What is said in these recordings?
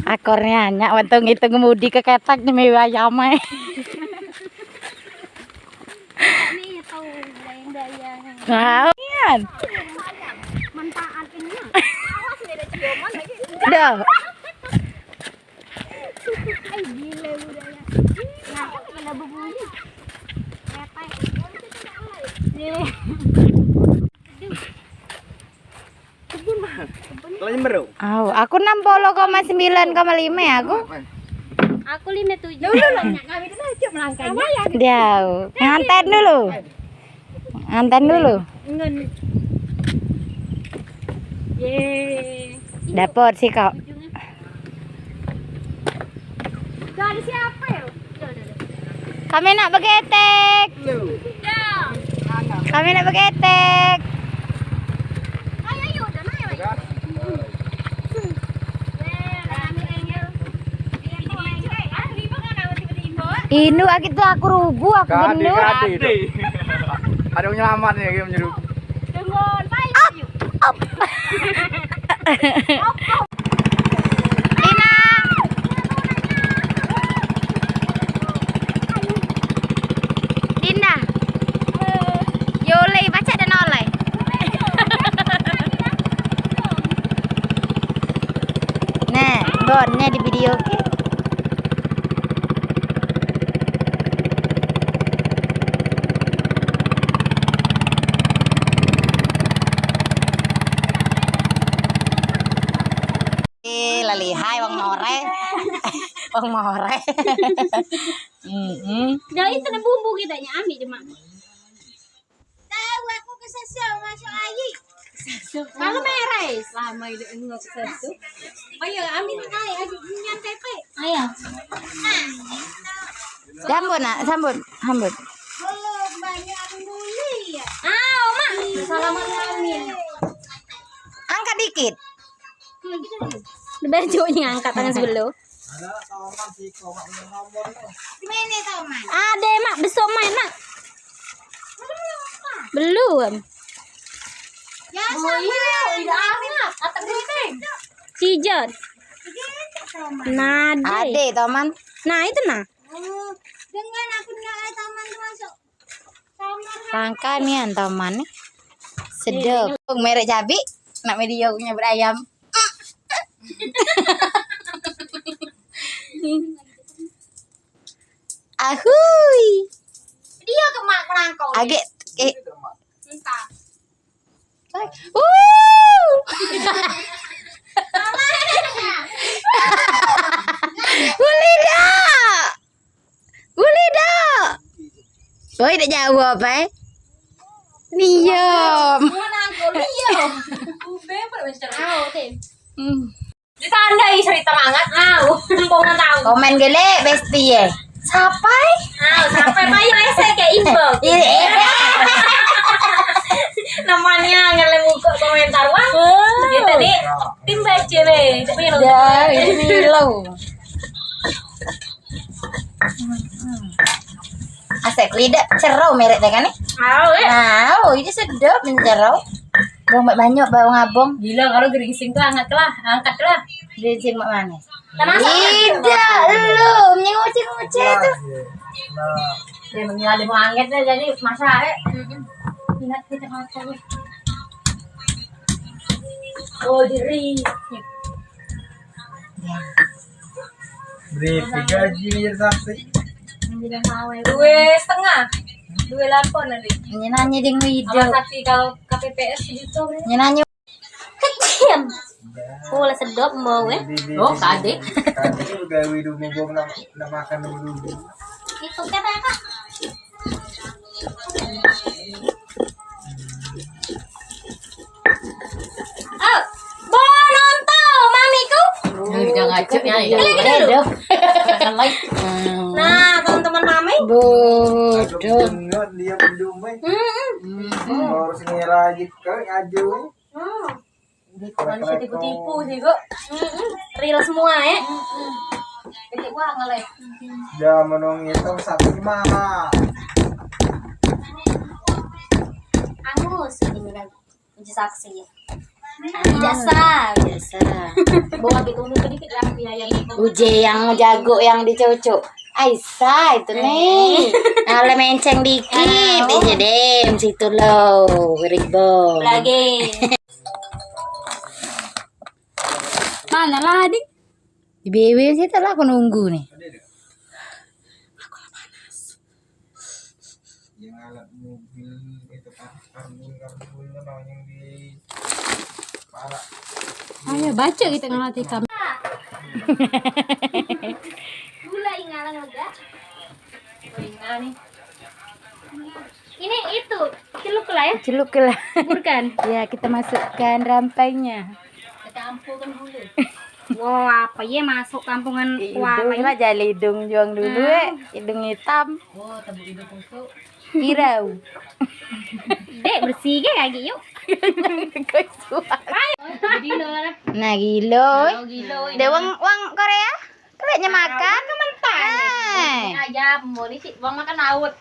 Akornya nyak untung itu ngemudi ke ketak demi ayamnya. Nih tahu daya-daya. Wow. Manfaatinnya. Awas beda ciuman lagi. Dah. Ay gila budaya. Nah, kena berbunyi. Repek. Nih. Oh, aku 60,9,5 ya aku. Aku 57. Jauh. Nganten dulu. Nganten dulu. Ngen. Ye. Dapet sih kok. Gak ada siapa ya? Kami nak begetek. Kami nak begetek. Ayo yuk, udah naik. Inu gitu aku rubuh aku gendut. Ada yang nyelamat nih yang menyeru. Dengan baik. Ina. Dinda. Yole baca dan oleh. Nah, bonnya di video ke. Lalihai wong more. Wong more. Jadi itu bumbu kita ambil cuma. Tahu aku kesesel masuk ayi. Kalau merah selama itu enggak kesesel. Ayo ambil air aja nyantai pe. Ayo. Sambut nak, sambut, sambut. Oh, banyak buli ya. Ah, Mak. Salaman amin. Angkat dikit. Bajunya angkat tangan sebelah. Mana Toman? Ada Mak, besok main Mak. Belum. Ya sama. Tidak hangat. Atas genteng. Cijat. Nah, Ade Toman. nah itu nah. Dengan aku nak taman tu masuk. Langka nih Toman nih. Sedap. Merek cabai. Nak media punya berayam. Ahui. Dia ke mak melangkau. Agak. Entah. Boleh dah. Boleh dah. Boy dah jawab diam. Melangkau dia. Ditandai cerita mangat. Empong tahu. Komen gele besti ya. Sampai. Sampai bayar saya kayak inbox. Namanya ngelem muka komentar wah. Gitu tadi tim baca deh. Tapi yang Ya, ini lo. Asek lidah cerau merek deh kan nih. Oh, ini sedap mencerau. Dompet banyak bau ngabong. Gila kalau geringsing tuh angkat lah. Geringsing mak mana? Tidak, belum. Yang ngoceh-ngoceh tuh. dia mengira mau angkat deh jadi masa ingat kita makan. Oh diri. Beri gaji jadi sampai. 2,5. 2,8 nanti. Nyenanya ding video. Sama saksi kalau KPPS segitu. Nyenanya. Kecil. Boleh sedap mau Oh, kade. Kade udah hidup mau makan dulu. Itu kata Kak. Mau nonton mamiku. Udah ngacak ya. Nah, teman-teman mami. Bodoh. Dia pendum harus ngerajit ke ngaju. Manusia tipu-tipu sih kok. Real semua ya. Jadi gua ngelek. Dia menong itu satu mama. Angus ini kan uji saksi ya. Biasa. Bawa ditunggu sedikit lah biaya. Uje yang jago yang dicocok. Aisyah itu nih. Nah, menceng dikit aja deh situ loh. Ribon. Lagi. Mana lah adik? Di BW situ lah aku nunggu nih. Yang alat mobil itu kan karbon yang di parak. Ayo baca kita ngelatih kami. Gula ingalan udah. Nih. Ini itu celuk lah ya. Celuk lah. Bukan. Ya, kita masukkan rampainya. Campurkan gula. Wah, apa ya masuk kampungan Hidung lah jali hidung juang dulu hidung hitam. Oh, tabuk hidung busuk. Hirau. Dek bersih ke lagi yuk. Jadi lah. Nah, gilo. Gila. Ada wang Korea? Kayaknya makan Ayam, boleh sih. Bang makan laut.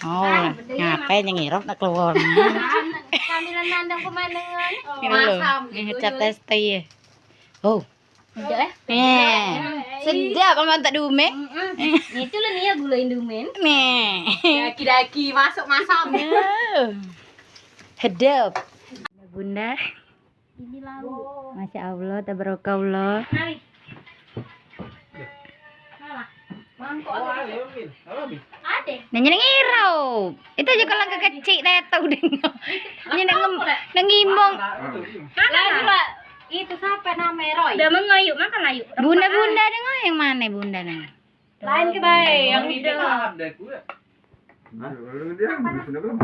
Oh, ngapain yang ngirop nak keluar? Kamilan nandang pemandangan. Masam. Ngecap testi ya. Oh. Udah Sedap amat tak dume. Itu lah nih ya gula Indomain. Nih. Daki-daki masuk masam. Hedap. Bunda. Ini lalu. Masya Allah, tabarakallah. Mari. Mangkok ada. Nanya ngirau. Itu aja kalau kecil tahu dengar. Nang ngimbong. Lagi Pak. Itu siapa namanya Roy? Udah mengayuk makan ayu. Bunda dengar yang mana bunda nang? Lain ke bae yang di Ada gue. Nah, dia sudah belum?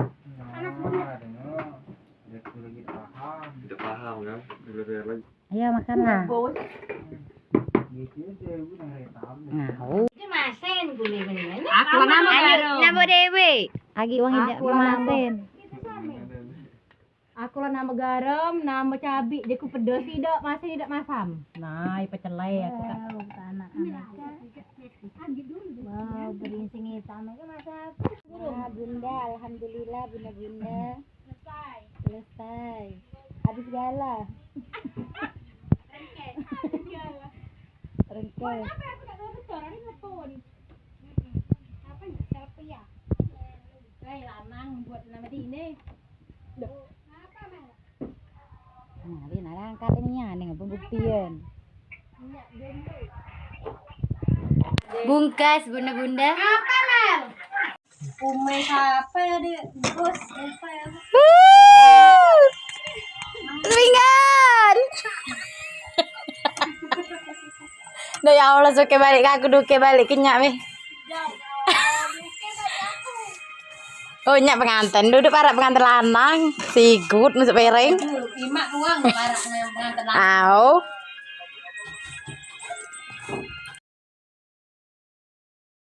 Tidak paham kan? Ayo makanlah. Nah, Itu masen gule bener. Aku nama ayo nama dewe. Agi wang tidak masen. Aku lah nama garam, nama cabai, dia ku pedas tidak, masih tidak masam. Nah, pecelai aku tak. Wow, beringsing hitam itu masak. Nah, bunda, alhamdulillah bunda. Selesai. Habis segala. Rengkai. Lanang buat nama ini. Nah, dia nak angkat ini ya dengan pembuktian. Bungkas bunda. Apa Mel? Umay apa ya dia? Bos, apa ya? Ringan. Duh ya Allah, suke balik aku duke balik kenyak weh. Oh, nyak pengantin duduk para pengantin lanang. Sigut masuk piring. Imak uang para pengantin. Au.